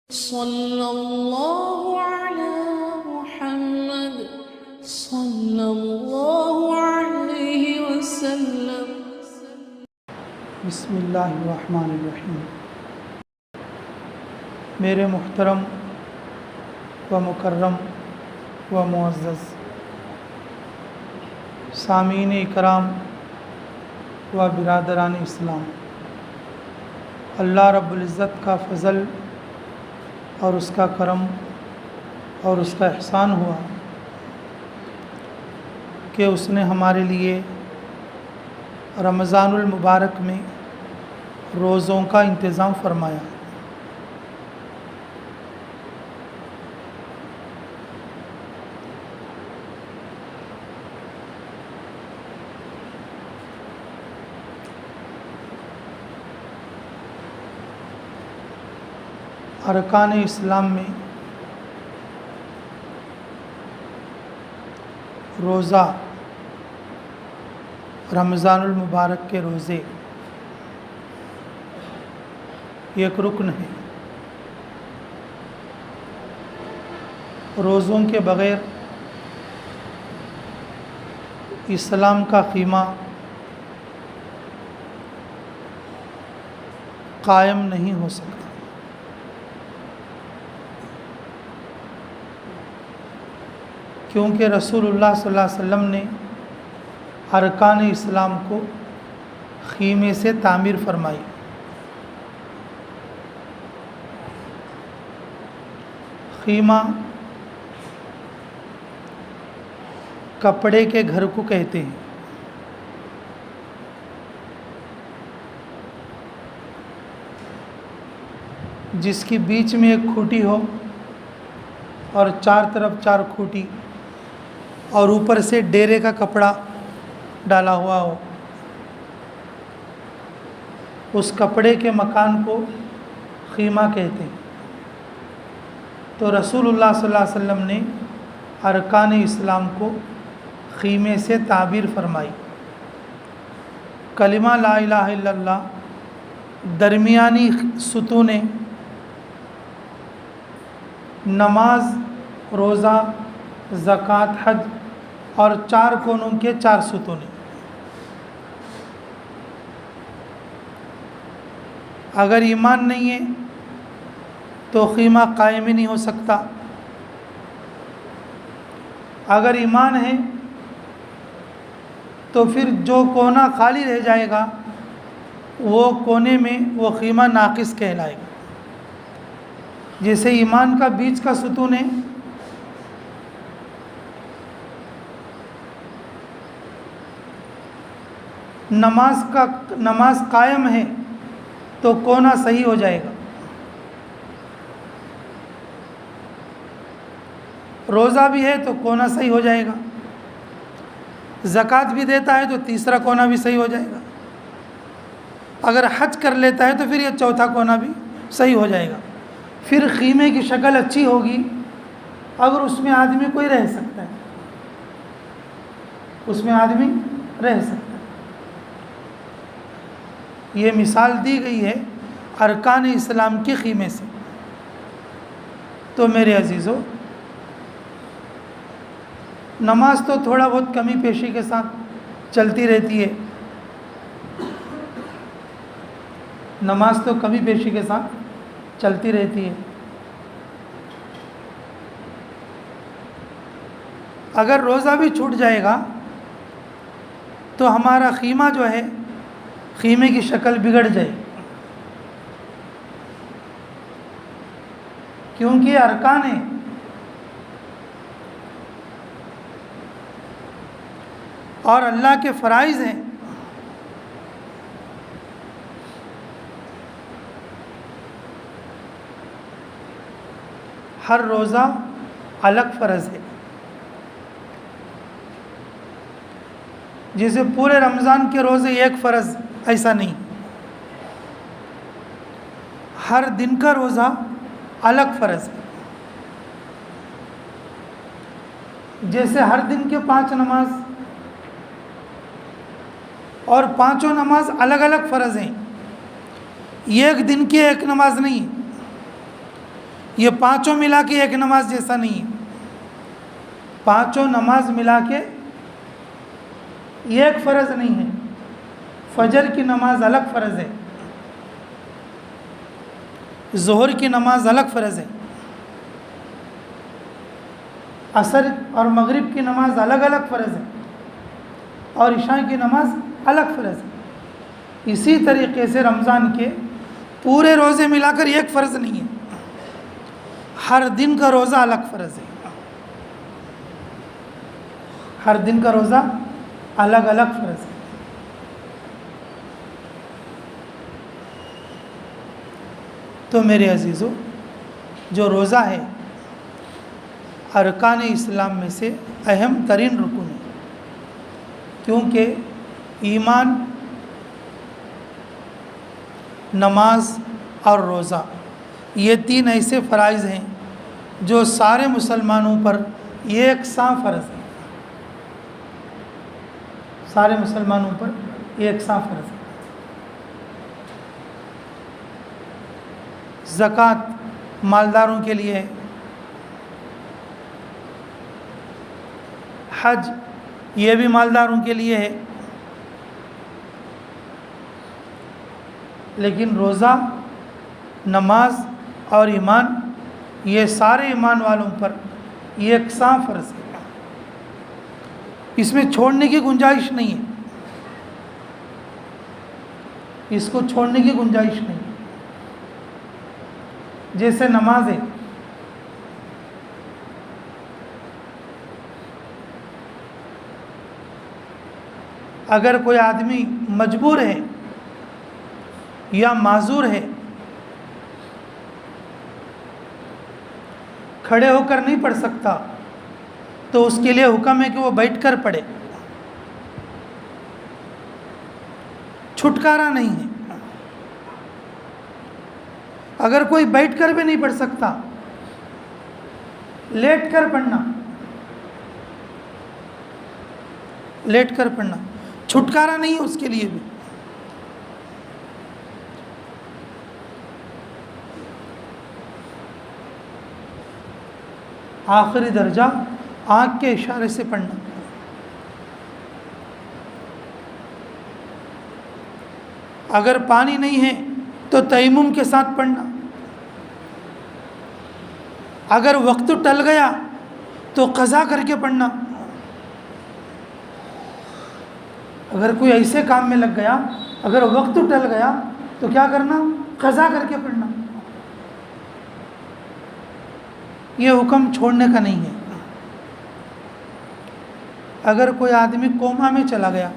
صلی اللہ علی محمد صلی اللہ علیہ وسلم۔ بسم اللہ الرحمن الرحیم۔ میرے محترم و مکرم و معزز سامعین اکرام و برادران اسلام، اللہ رب العزت کا فضل اور اس کا کرم اور اس کا احسان ہوا کہ اس نے ہمارے لیے رمضان المبارک میں روزوں کا انتظام فرمایا۔ ارکان اسلام میں روزہ، رمضان المبارک کے روزے ایک رکن ہے۔ روزوں کے بغیر اسلام کا خیمہ قائم نہیں ہو سکتا۔ کیونکہ رسول اللہ صلی اللہ علیہ وسلم نے ارکان اسلام کو خیمے سے تعمیر فرمائی۔ خیمہ کپڑے کے گھر کو کہتے ہیں۔ جس کی بیچ میں ایک کھوٹی ہو اور چار طرف چار کھوٹی، اور اوپر سے ڈیرے کا کپڑا ڈالا ہوا ہو، اس کپڑے کے مکان کو خیمہ کہتے ہیں۔ تو رسول اللہ صلی اللہ علیہ وسلم نے ارکان اسلام کو خیمے سے تعبیر فرمائی۔ کلمہ لا الہ الا اللہ، درمیانی ستونیں نماز، روزہ، زکوٰۃ، حج، اور چار کونوں کے چار ستونیں۔ اگر ایمان نہیں ہے تو خیمہ قائم ہی نہیں ہو سکتا۔ اگر ایمان ہے تو پھر جو کونا خالی رہ جائے گا وہ کونے میں وہ خیمہ ناقص کہلائے گا۔ جیسے ایمان کا بیچ کا ستون ہے، نماز قائم ہے تو کونا صحیح ہو جائے گا۔ روزہ بھی ہے تو کونا صحیح ہو جائے گا۔ زکوٰۃ بھی دیتا ہے تو تیسرا کونا بھی صحیح ہو جائے گا۔ اگر حج کر لیتا ہے تو پھر یہ چوتھا کونا بھی صحیح ہو جائے گا۔ پھر خیمے کی شکل اچھی ہوگی اگر اس میں آدمی کوئی رہ سکتا ہے، اس میں آدمی رہ سکتا ہے۔ یہ مثال دی گئی ہے ارکان اسلام کے خیمے سے۔ تو میرے عزیزو، نماز تو تھوڑا بہت کمی پیشی کے ساتھ چلتی رہتی ہے۔ نماز تو کمی پیشی کے ساتھ چلتی رہتی ہے۔ اگر روزہ بھی چھوٹ جائے گا تو ہمارا خیمہ جو ہے، خیمے کی شکل بگڑ جائے، کیونکہ یہ ارکان ہیں۔ اور اللہ کے فرائض ہیں۔ ہر روزہ الگ فرض ہے۔ جیسے پورے رمضان کے روزے ایک فرض، ایسا نہیں۔ ہر دن کا روزہ الگ فرض ہے۔ جیسے ہر دن کے 5 نماز اور 5 نماز الگ الگ فرض ہیں، ایک دن کی ایک نماز نہیں۔ یہ پانچوں ملا کے ایک نماز جیسا نہیں ہے، پانچوں نماز ملا کے ایک فرض نہیں ہے۔ فجر کی نماز الگ فرض ہے، ظہر کی نماز الگ فرض ہے، عصر اور مغرب کی نماز الگ الگ فرض ہے، اور عشاء کی نماز الگ فرض ہے۔ اسی طریقے سے رمضان کے پورے روزے ملا کر ایک فرض نہیں ہے، ہر دن کا روزہ الگ فرض ہے، ہر دن کا روزہ الگ الگ فرض ہے۔ تو میرے عزیزو، جو روزہ ہے ارکان اسلام میں سے اہم ترین رکن ہے، کیونکہ ایمان، نماز اور روزہ یہ تین ایسے فرائض ہیں جو سارے مسلمانوں پر یکساں فرض ہیں، سارے مسلمانوں پر یکساں فرض ہے۔ زکوٰۃ مالداروں کے لیے ہے، حج یہ بھی مالداروں کے لیے ہے، لیکن روزہ، نماز اور ایمان یہ سارے ایمان والوں پر یکساں فرض ہے، اس میں چھوڑنے کی گنجائش نہیں ہے، اس کو چھوڑنے کی گنجائش نہیں ہے۔ جیسے نماز ہے، اگر کوئی آدمی مجبور ہے یا معذور ہے، کھڑے ہو کر نہیں پڑھ سکتا، تو اس کے لیے حکم ہے کہ وہ بیٹھ کر پڑھے، چھٹکارا نہیں ہے۔ اگر کوئی بیٹھ کر بھی نہیں پڑھ سکتا، لیٹ کر پڑھنا، لیٹ کر پڑھنا چھٹکارا نہیں ہے اس کے لیے بھی۔ آخری درجہ آنکھ کے اشارے سے پڑھنا۔ اگر پانی نہیں ہے تو تیمم کے ساتھ پڑھنا، اگر وقت ٹل گیا تو قضا کر کے پڑھنا، اگر کوئی ایسے کام میں لگ گیا، اگر وقت ٹل گیا تو کیا کرنا؟ قضا کر کے پڑھنا۔ یہ حکم چھوڑنے کا نہیں ہے۔ اگر کوئی آدمی کوما میں چلا گیا،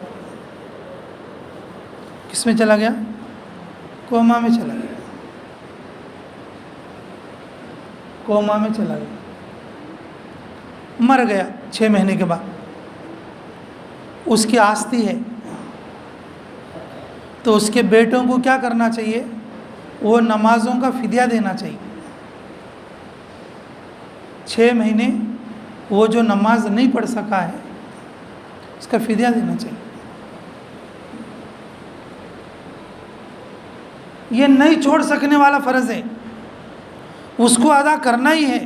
کس میں چلا گیا؟ کوما میں چلا گیا، کوما میں چلا گیا، مر گیا 6 مہینے کے بعد، اس کی آستی ہے، تو اس کے بیٹوں کو کیا کرنا چاہیے؟ وہ نمازوں کا فدیہ دینا چاہیے۔ 6 مہینے وہ جو نماز نہیں پڑھ سکا ہے، اس کا فدیہ دینا چاہیے۔ یہ نہیں چھوڑ سکنے والا فرض ہے، اس کو ادا کرنا ہی ہے۔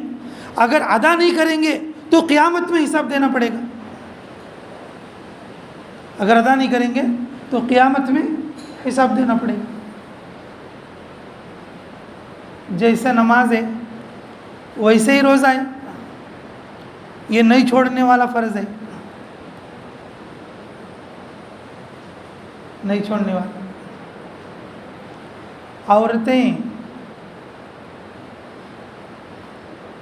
اگر ادا نہیں کریں گے تو قیامت میں حساب دینا پڑے گا، اگر ادا نہیں کریں گے تو قیامت میں حساب دینا پڑے گا۔ جیسے نماز ہے ویسے ہی روزہ ہے، یہ نہیں چھوڑنے والا فرض ہے، نہیں چھوڑنے والا۔ عورتیں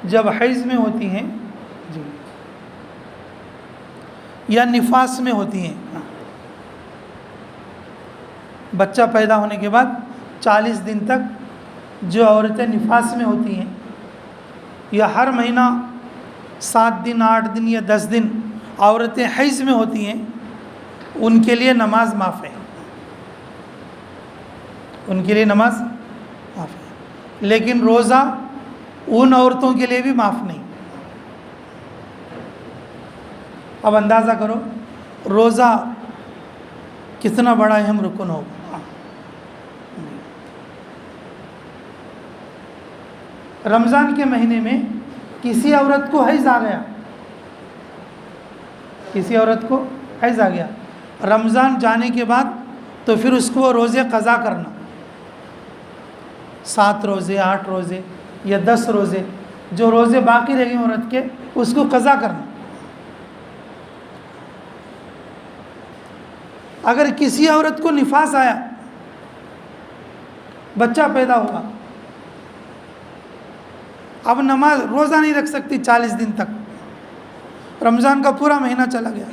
جب حیض میں ہوتی ہیں یا نفاس میں ہوتی ہیں، بچہ پیدا ہونے کے بعد 40 دن تک جو عورتیں نفاس میں ہوتی ہیں، یا ہر مہینہ 7 دن 8 دن یا 10 دن عورتیں حیض میں ہوتی ہیں، ان کے لیے نماز معاف ہے، ان کے لیے نماز معاف ہے، لیکن روزہ ان عورتوں کے لیے بھی معاف نہیں۔ اب اندازہ کرو روزہ کتنا بڑا اہم رکن ہوگا۔ رمضان کے مہینے میں کسی عورت کو حیض آ گیا، کسی عورت کو حیض آ گیا، رمضان جانے کے بعد تو پھر اس کو روزے قضا کرنا، 7 روزے 8 روزے یا 10 روزے، جو روزے باقی رہ گئے عورت کے اس کو قضا کرنا۔ اگر کسی عورت کو نفاس آیا، بچہ پیدا ہوا، اب نماز روزہ نہیں رکھ سکتی 40 دن تک، رمضان کا پورا مہینہ چلا گیا،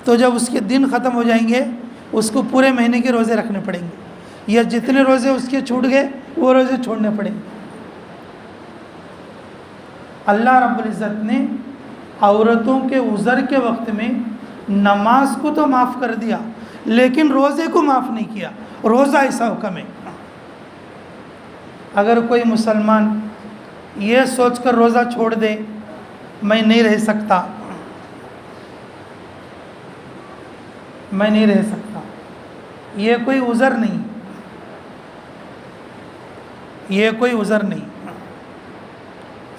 تو جب اس کے دن ختم ہو جائیں گے اس کو پورے مہینے کے روزے رکھنے پڑیں گے، یا جتنے روزے اس کے چھوٹ گئے وہ روزے چھوڑنے پڑیں گے۔ اللہ رب العزت نے عورتوں کے عذر کے وقت میں نماز کو تو معاف کر دیا لیکن روزے کو معاف نہیں کیا، روزہ ایسا حکم ہے۔ اگر کوئی مسلمان یہ سوچ کر روزہ چھوڑ دے میں نہیں رہ سکتا، میں نہیں رہ سکتا، یہ کوئی عذر نہیں، یہ کوئی عذر نہیں۔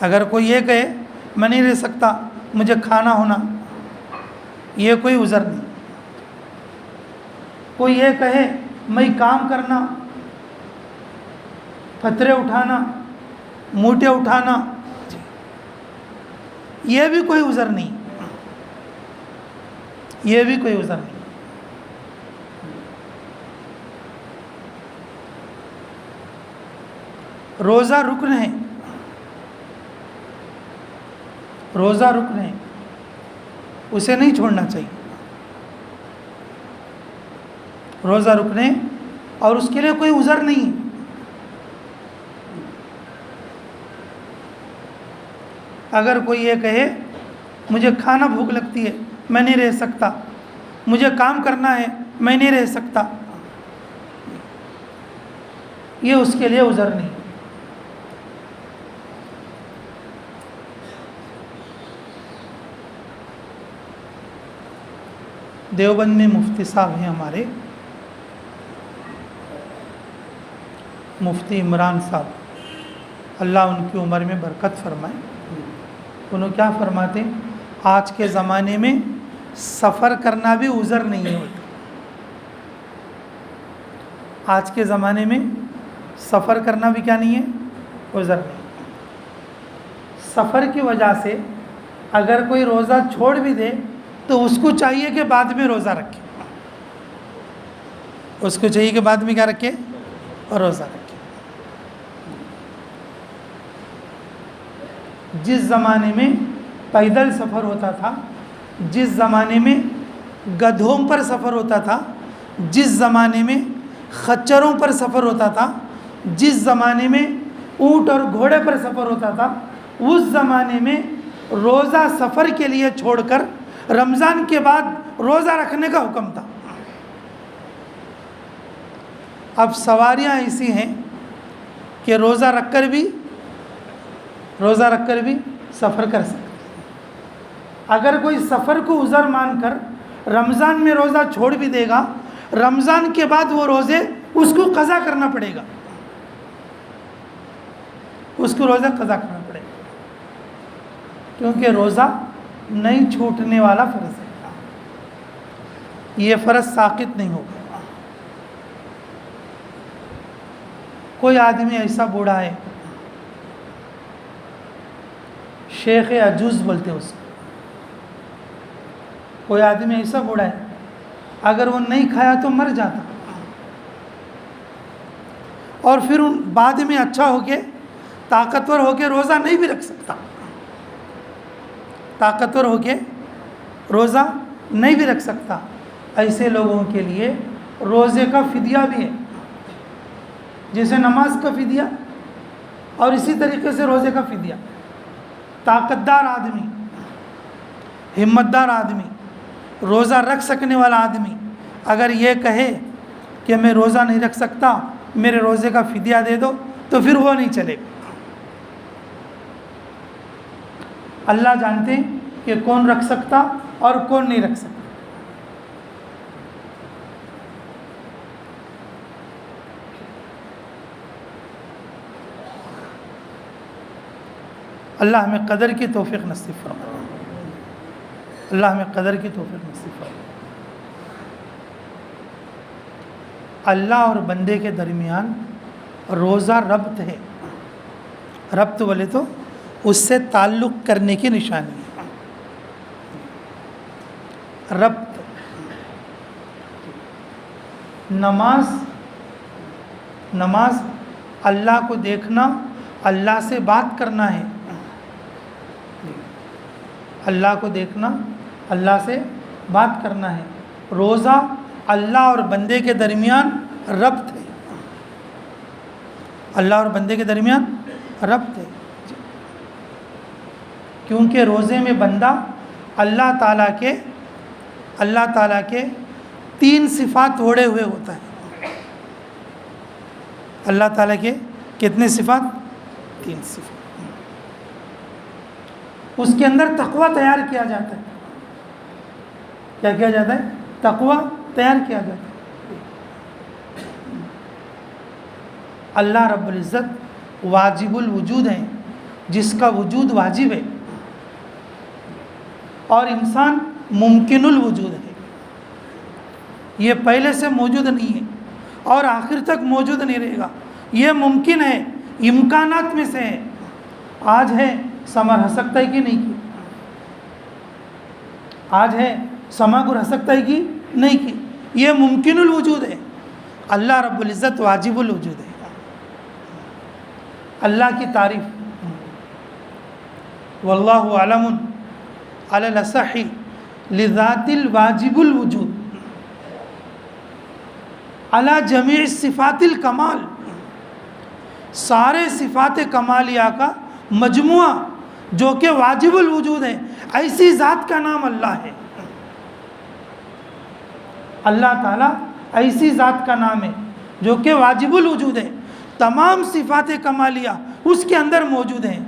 اگر کوئی یہ کہے میں نہیں رہ سکتا مجھے کھانا ہونا، یہ کوئی عذر نہیں۔ کوئی یہ کہے میں کام کرنا، پتھرے اٹھانا، موٹے اٹھانا، یہ بھی کوئی عذر نہیں، یہ بھی کوئی عذر نہیں۔ روزہ رکن ہے، روزہ رکن ہے، اسے نہیں چھوڑنا چاہیے، روزہ رکن ہے اور اس کے لیے کوئی عذر نہیں۔ اگر کوئی یہ کہے مجھے کھانا بھوک لگتی ہے میں نہیں رہ سکتا، مجھے کام کرنا ہے میں نہیں رہ سکتا، یہ اس کے لیے عذر نہیں۔ دیوبند میں مفتی صاحب ہیں ہمارے، مفتی عمران صاحب، اللہ ان کی عمر میں برکت فرمائے۔ انہوں کیا فرماتے ہیں، آج کے زمانے میں سفر کرنا بھی عذر نہیں ہوتا، آج کے زمانے میں سفر کرنا بھی کیا نہیں ہے، عذر نہیں۔ سفر کی وجہ سے اگر کوئی روزہ چھوڑ بھی دے تو اس کو چاہیے کہ بعد میں روزہ رکھے، اس کو چاہیے کہ بعد میں کیا رکھے، اور روزہ رکھے۔ جس زمانے میں پیدل سفر ہوتا تھا، جس زمانے میں گدھوں پر سفر ہوتا تھا، جس زمانے میں خچروں پر سفر ہوتا تھا، جس زمانے میں اونٹ اور گھوڑے پر سفر ہوتا تھا، اس زمانے میں روزہ سفر کے لیے چھوڑ کر رمضان کے بعد روزہ رکھنے کا حکم تھا۔ اب سواریاں ایسی ہیں کہ روزہ رکھ کر بھی سفر کر سکتے۔ اگر کوئی سفر کو عذر مان کر رمضان میں روزہ چھوڑ بھی دے گا، رمضان کے بعد وہ روزے اس کو قضا کرنا پڑے گا، اس کو روزہ قضا کرنا پڑے گا، کیونکہ روزہ نہیں چھوٹنے والا فرض ہے، یہ فرض ساقط نہیں ہوگا۔ کوئی آدمی ایسا بوڑھا ہے، شیخ عجوز بولتے ہیں اس کو، کوئی آدمی ایسا بوڑھا ہے اگر وہ نہیں کھایا تو مر جاتا، اور پھر بعد میں اچھا ہو کے طاقتور ہو کے روزہ نہیں بھی رکھ سکتا، طاقتور ہو کے روزہ نہیں بھی رکھ سکتا۔ ایسے لوگوں کے لیے روزے کا فدیہ بھی ہے، جیسے نماز کا فدیہ اور اسی طریقے سے روزے کا فدیہ۔ طاقت دار آدمی، ہمت دار آدمی، روزہ رکھ سکنے والا آدمی اگر یہ کہے کہ میں روزہ نہیں رکھ سکتا، میرے روزے کا فدیہ دے دو، تو پھر وہ نہیں چلے گا۔ اللہ جانتے ہیں کہ کون رکھ سکتا اور کون نہیں رکھ سکتا۔ اللہ ہمیں قدر کی توفیق نصیب فرمائے، اللہ ہمیں قدر کی توفیق نصیب فرمائے۔ اللہ اور بندے کے درمیان روزہ ربط ہے، ربط بولے تو اس سے تعلق کرنے کی نشانی ہے، ربط۔ نماز اللہ کو دیکھنا، اللہ سے بات کرنا ہے، اللہ کو دیکھنا، اللہ سے بات کرنا ہے۔ روزہ اللہ اور بندے کے درمیان ربط ہے، اللہ اور بندے کے درمیان ربط ہے، کیونکہ روزے میں بندہ اللہ تعالیٰ کے 3 صفات اوڑھے ہوئے ہوتا ہے۔ اللہ تعالیٰ کے کتنے صفات؟ 3 صفات۔ اس کے اندر تقویٰ تیار کیا جاتا ہے۔ کیا کیا جاتا ہے؟ تقویٰ تیار کیا جاتا ہے۔ اللہ رب العزت واجب الوجود ہیں، جس کا وجود واجب ہے، اور انسان ممکن الوجود ہے، یہ پہلے سے موجود نہیں ہے اور آخر تک موجود نہیں رہے گا، یہ ممکن ہے، امکانات میں سے ہے۔ آج ہے، سما رہ سکتا ہے کہ نہیں کی؟ آج ہے، سما کو رہ سکتا ہے کہ نہیں کی؟ یہ ممکن الوجود ہے۔ اللہ رب العزت واجب الوجود ہے۔ اللہ کی تعریف، واللہ علم علی الاصح لذات الواجب الوجود علی جمیع صفات الکمال، سارے صفات کمالیہ کا مجموعہ جو کہ واجب الوجود ہے، ایسی ذات کا نام اللہ ہے۔ اللہ تعالیٰ ایسی ذات کا نام ہے جو کہ واجب الوجود ہے، تمام صفات کمالیہ اس کے اندر موجود ہیں۔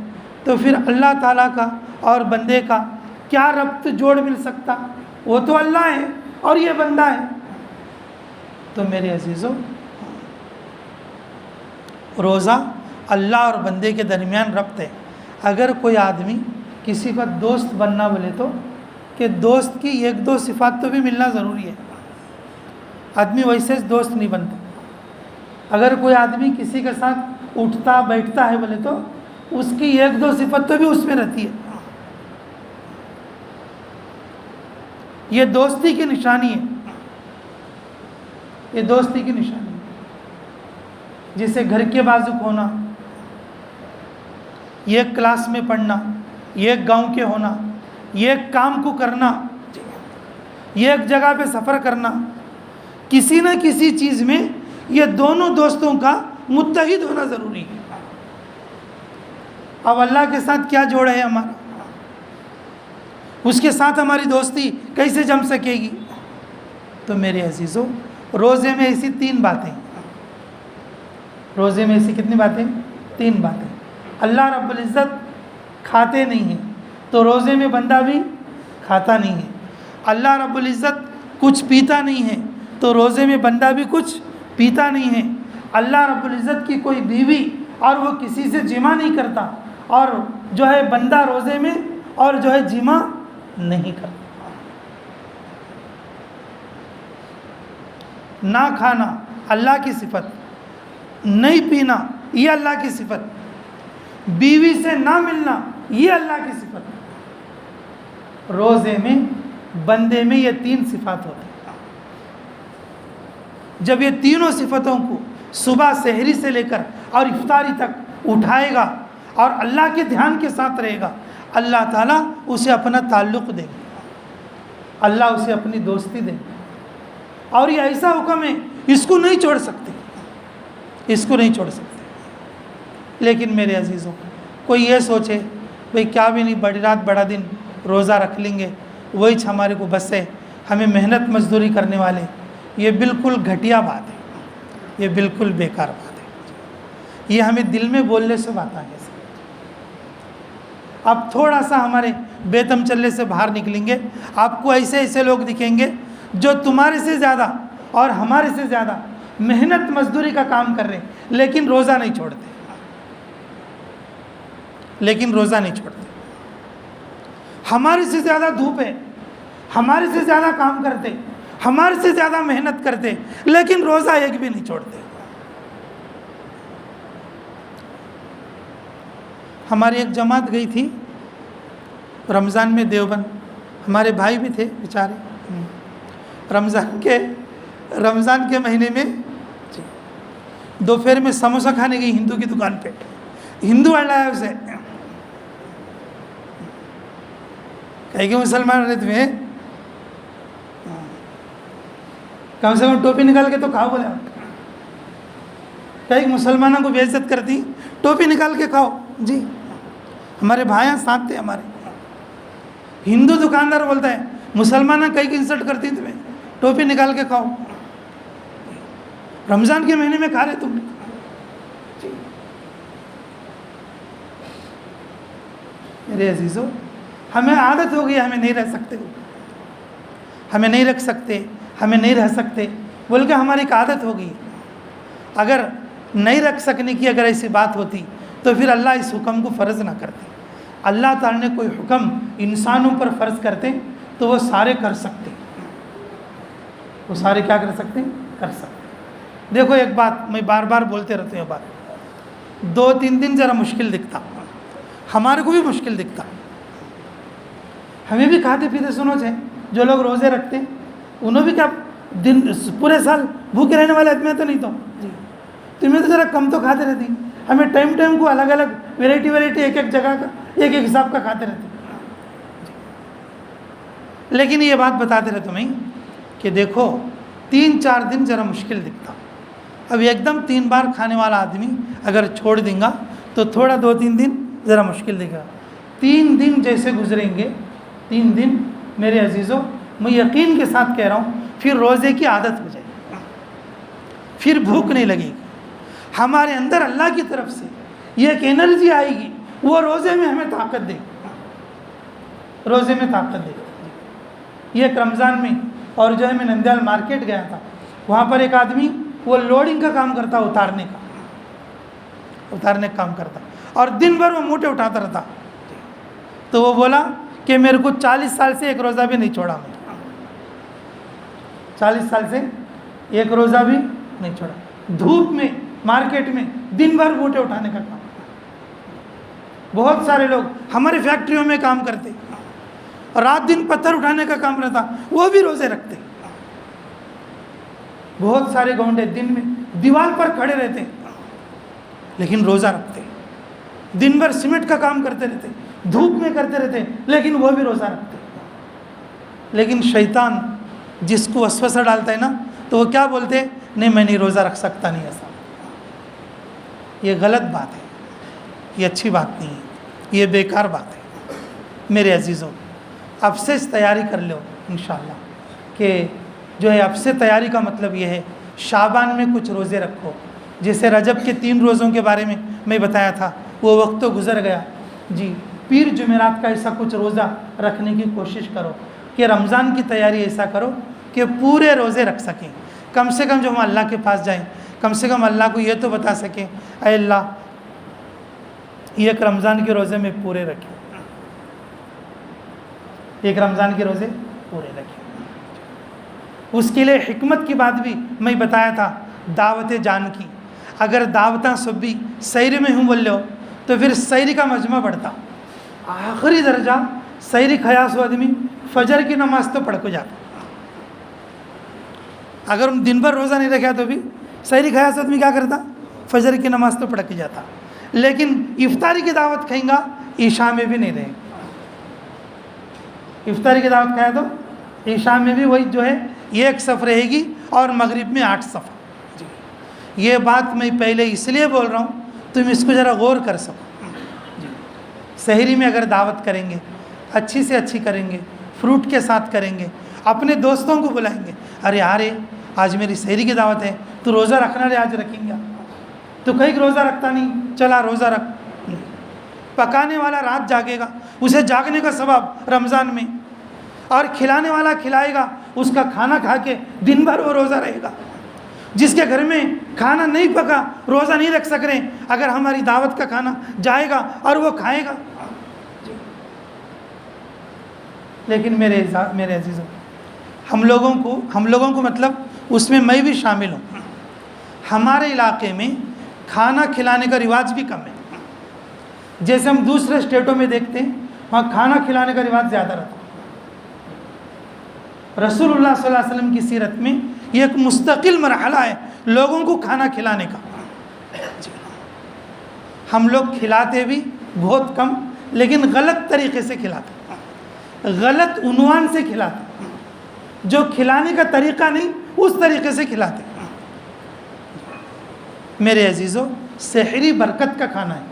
تو پھر اللہ تعالیٰ کا اور بندے کا کیا ربط جوڑ مل سکتا؟ وہ تو اللہ ہے اور یہ بندہ ہے۔ تو میرے عزیزو، روزہ اللہ اور بندے کے درمیان ربط ہے۔ اگر کوئی آدمی کسی کا دوست بننا بولے تو کہ دوست کی 1-2 صفات تو بھی ملنا ضروری ہے، آدمی ویسے دوست نہیں بنتا۔ اگر کوئی آدمی کسی کے ساتھ اٹھتا بیٹھتا ہے بولے تو اس کی 1-2 صفت تو بھی اس میں رہتی ہے، یہ دوستی کی نشانی ہے، یہ دوستی کی نشانی ہے۔ جیسے گھر کے بازو ہونا، ایک کلاس میں پڑھنا، ایک گاؤں کے ہونا، ایک کام کو کرنا، ایک جگہ پہ سفر کرنا، کسی نہ کسی چیز میں یہ دونوں دوستوں کا متحد ہونا ضروری ہے۔ اب اللہ کے ساتھ کیا جوڑ ہے ہمارا؟ اس کے ساتھ ہماری دوستی کیسے جم سکے گی؟ تو میرے عزیزو، روزے میں ایسی 3 باتیں، روزے میں ایسی کتنی باتیں؟ 3 باتیں۔ اللہ رب العزت کھاتے نہیں ہیں تو روزے میں بندہ بھی کھاتا نہیں ہے۔ اللہ رب العزت کچھ پیتا نہیں ہے تو روزے میں بندہ بھی کچھ پیتا نہیں ہے۔ اللہ رب العزت کی کوئی بیوی اور وہ کسی سے جمع نہیں کرتا، اور جو ہے بندہ روزے میں اور جو ہے جمع نہیں کرتا۔ نہ کھانا اللہ کی صفت، نہیں پینا یہ اللہ کی صفت، بیوی سے نہ ملنا یہ اللہ کی صفت۔ روزے میں بندے میں یہ 3 صفات ہوتی ہیں۔ جب یہ تینوں صفتوں کو صبح سحری سے لے کر اور افطاری تک اٹھائے گا اور اللہ کے دھیان کے ساتھ رہے گا، اللہ تعالیٰ اسے اپنا تعلق دے گا، اللہ اسے اپنی دوستی دے گا، اور یہ ایسا حکم ہے اس کو نہیں چھوڑ سکتے، اس کو نہیں چھوڑ سکتے۔ لیکن میرے عزیزوں، کوئی یہ سوچے بھئی کیا بھی نہیں، بڑی رات بڑا دن روزہ رکھ لیں گے، وہی ہمارے کو بس ہے، ہمیں محنت مزدوری کرنے والے، یہ بالکل گھٹیا بات ہے، یہ بالکل بیکار بات ہے، یہ ہمیں دل میں بولنے سے بات آئے۔ اب تھوڑا سا ہمارے بیتم چلے سے باہر نکلیں گے، آپ کو ایسے ایسے لوگ دکھیں گے جو تمہارے سے زیادہ اور ہمارے سے زیادہ محنت مزدوری کا کام کر رہے ہیں لیکن روزہ نہیں چھوڑتے۔ لیکن روزہ نہیں چھوڑتے. ہمارے سے زیادہ دھوپ ہے, ہمارے سے زیادہ کام کرتے, ہمارے سے زیادہ محنت کرتے, لیکن روزہ ایک بھی نہیں چھوڑتے. ہماری ایک جماعت گئی تھی رمضان میں دیوبند, ہمارے بھائی بھی تھے بیچارے. رمضان کے مہینے میں دوپہر میں سموسہ کھانے گئی ہندو کی دکان پہ. ہندو والا ہے اسے, کہیں کہ مسلمان رہتے ہیں, کم سے کم ٹوپی نکال کے تو کھاؤ بولے. کہیں مسلمانوں کو بے عزت کرتی, ٹوپی نکال کے کھاؤ. جی ہمارے بھائیاں ساتھ تھے ہمارے. ہندو دکاندار بولتا ہے مسلمانوں کہیں کی انسلٹ کرتی تمہیں, ٹوپی نکال کے کھاؤ. رمضان کے مہینے میں کھا رہے تم. میرے عزیزو, ہمیں عادت ہو گئی, ہمیں نہیں رہ سکتے, ہمیں نہیں رکھ سکتے, ہمیں نہیں رہ سکتے بول کے ہماری ایک عادت ہو گئی. اگر نہیں رکھ سکنے کی اگر ایسی بات ہوتی تو پھر اللہ اس حکم کو فرض نہ کرتے. اللہ تعالیٰ نے کوئی حکم انسانوں پر فرض کرتے تو وہ سارے کر سکتے, وہ سارے کیا کر سکتے, کر سکتے. دیکھو ایک بات میں بار بار بولتے رہتے ہیں, بات 2-3 دن ذرا مشکل دکھتا, ہمارے کو بھی مشکل دکھتا. ہمیں بھی کھاتے پیتے سنو سے جو لوگ روزے رکھتے انہوں بھی کیا دن پورے سال بھوکے رہنے والے آدمی تو نہیں تو جی تمہیں تو ذرا کم تو کھاتے رہتی. ہمیں ٹائم کو الگ الگ ویرائٹی ایک ایک جگہ کا ایک ایک حساب کا کھاتے رہتے. لیکن یہ بات بتاتے رہے تمہیں کہ دیکھو 3-4 دن ذرا مشکل دکھتا. اب ایک دم 3 بار کھانے والا آدمی اگر چھوڑ دیں گا تو تھوڑا 2-3 دن ذرا مشکل دکھے گا. 3 دن جیسے گزریں گے, 3 دن میرے عزیزوں میں یقین کے ساتھ کہہ رہا ہوں پھر روزے کی عادت ہو جائے گی, پھر بھوک نہیں لگے گی. ہمارے اندر اللہ کی طرف سے یہ ایک انرجی آئے گی, وہ روزے میں ہمیں طاقت دے گی, روزے میں طاقت دے گی. یہ ایک رمضان میں اور جو ہے میں نندیال مارکیٹ گیا تھا, وہاں پر ایک آدمی وہ لوڈنگ کا کام کرتا, اتارنے کا کام کرتا, اور دن بھر وہ موٹے اٹھاتا رہتا. تو وہ بولا کہ میرے کو 40 سال سے ایک روزہ بھی نہیں چھوڑا, 40 سال سے ایک روزہ بھی نہیں چھوڑا. دھوپ میں مارکیٹ میں دن بھر موٹے اٹھانے کا کام. بہت سارے لوگ ہمارے فیکٹریوں میں کام کرتے, رات دن پتھر اٹھانے کا کام رہتا, وہ بھی روزے رکھتے. بہت سارے گونڈے دن میں دیوار پر کھڑے رہتے لیکن روزہ رکھتے. دن بھر سیمنٹ کا کام کرتے رہتے, دھوپ میں کرتے رہتے, لیکن وہ بھی روزہ رکھتے. لیکن شیطان جس کو وسوسہ ڈالتا ہے نا تو وہ کیا بولتے, نہیں میں نہیں روزہ رکھ سکتا, نہیں ایسا. یہ غلط بات ہے, یہ اچھی بات نہیں ہے, یہ بیکار بات ہے. میرے عزیزوں اب سے تیاری کر لو انشاءاللہ کہ جو ہے اب سے تیاری کا مطلب یہ ہے شعبان میں کچھ روزے رکھو. جیسے رجب کے 3 روزوں کے بارے میں بتایا تھا, وہ وقت تو گزر گیا. جی پیر جمعرات کا ایسا کچھ روزہ رکھنے کی کوشش کرو کہ رمضان کی تیاری ایسا کرو کہ پورے روزے رکھ سکیں. کم سے کم جو ہم اللہ کے پاس جائیں, کم سے کم اللہ کو یہ تو بتا سکیں اے اللہ ایک رمضان کے روزے میں پورے رکھیں, ایک رمضان کے روزے پورے رکھیں. اس کے لیے حکمت کی بات بھی میں بتایا تھا, دعوت جان کی. اگر دعوتاں سب بھی سحری میں ہوں بول لو تو پھر سحری کا مجمع بڑھتا. آخری درجہ سحری خیاس و آدمی فجر کی نماز تو پڑھ کو جاتا. اگر ہم دن بھر روزہ نہیں رکھا تو بھی سحری خیاس آدمی کیا کرتا, فجر کی نماز تو پڑھ کے جاتا. لیکن افطاری کی دعوت کھائیں گا عشاء میں بھی نہیں رہے. افطاری کی دعوت کھایا تو عشاء میں بھی وہی جو ہے 1 صف رہے گی اور مغرب میں 8 صف. یہ بات میں پہلے اس لیے بول رہا ہوں تم اس کو ذرا غور کر سکو. سحری میں اگر دعوت کریں گے اچھی سے اچھی کریں گے, فروٹ کے ساتھ کریں گے, اپنے دوستوں کو بلائیں گے, ارے یارے آج میری سحری کی دعوت ہے تو روزہ رکھنا رہے, آج رکھیں گے. تو کہیں روزہ رکھتا نہیں, چلا روزہ رکھ. پکانے والا رات جاگے گا, اسے جاگنے کا ثواب رمضان میں, اور کھلانے والا کھلائے گا, اس کا کھانا کھا کے دن بھر وہ روزہ رہے گا. جس کے گھر میں کھانا نہیں پکا، روزہ نہیں رکھ سک رہے، اگر ہماری دعوت کا کھانا جائے گا اور وہ کھائے گا. لیکن میرے عزیزوں، ہم لوگوں کو مطلب اس میں میں بھی شامل ہوں، ہمارے علاقے میں کھانا کھلانے کا رواج بھی کم ہے. جیسے ہم دوسرے اسٹیٹوں میں دیکھتے ہیں وہاں کھانا کھلانے کا رواج زیادہ رہتا ہے. رسول اللہ صلی اللہ علیہ وسلم کی سیرت میں یہ ایک مستقل مرحلہ ہے لوگوں کو کھانا کھلانے کا. ہم لوگ کھلاتے بھی بہت کم، لیکن غلط طریقے سے کھلاتے، غلط عنوان سے کھلاتے، جو کھلانے کا طریقہ نہیں اس طریقے سے کھلاتے. میرے عزیزوں، سحری برکت کا کھانا ہے.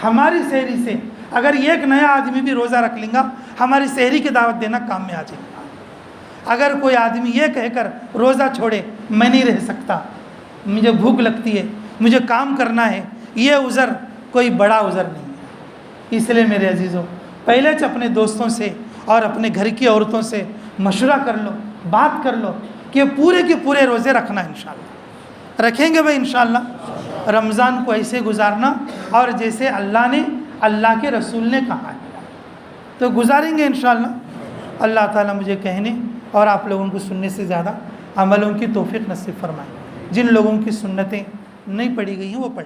ہماری سحری سے اگر ایک نیا آدمی بھی روزہ رکھ لیں گا، ہماری سحری کی دعوت دینا کام میں آ جائے گا. اگر کوئی آدمی یہ کہہ کر روزہ چھوڑے میں نہیں رہ سکتا، مجھے بھوک لگتی ہے، مجھے کام کرنا ہے، یہ عذر کوئی بڑا عذر نہیں ہے. اس لیے میرے عزیزوں، پہلے اپنے دوستوں سے اور اپنے گھر کی عورتوں سے مشورہ کر لو، بات کر لو کہ پورے کے پورے روزے رکھنا ہے. انشاءاللہ رکھیں گے بھائی انشاءاللہ. رمضان کو ایسے گزارنا اور جیسے اللہ کے رسول نے کہا ہے تو گزاریں گے انشاءاللہ. اللہ تعالیٰ مجھے کہنے اور آپ لوگوں کو سننے سے زیادہ عملوں کی توفیق نصیب فرمائے. جن لوگوں کی سنتیں نہیں پڑھی گئی ہیں وہ پڑھ